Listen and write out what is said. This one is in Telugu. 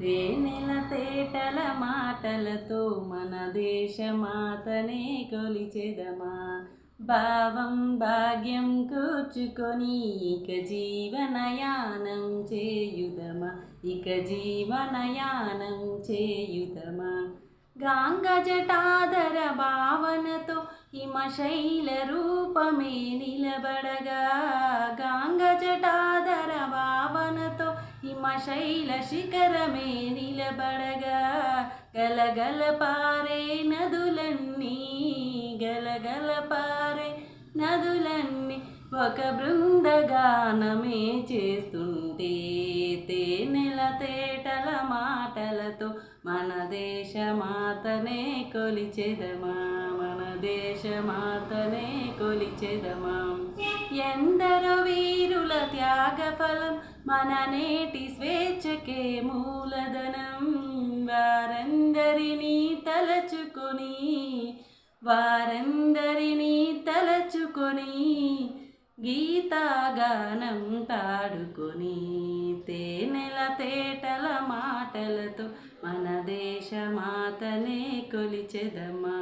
తేనెల తేటల మాటలతో మన దేశమాతనే కొలిచెదమా. భావం భాగ్యం కూర్చుకొని ఇక జీవనయానం చేయుదమా, ఇక జీవనయానం చేయుదమా. గాంగ జటాధర భావనతో హిమశైల రూపమే నిలబడగా, గాంగ జటాధర భావనతో హిమశైల శిఖరమే నిలబడగా. గలగల పారే నదులన్నీ, గలగల పారే నదులన్నీ ఒక బృందగానమే చేస్తుంటే, తేనెల తేటల మాటలతో మన దేశమాతనే కొలిచెదమా, మన దేశమాతనే కొలిచెదమా. ఎందరో వీరుల త్యాగఫలం మన నేటి స్వేచ్ఛకే మూలధనం. వారందరినీ తలచుకొని, వారందరినీ తలచుకొని గీతాగానం పాడుకొని, తేనెల తేటల మాటలతో మన దేశమాతనే కొలిచెదమా.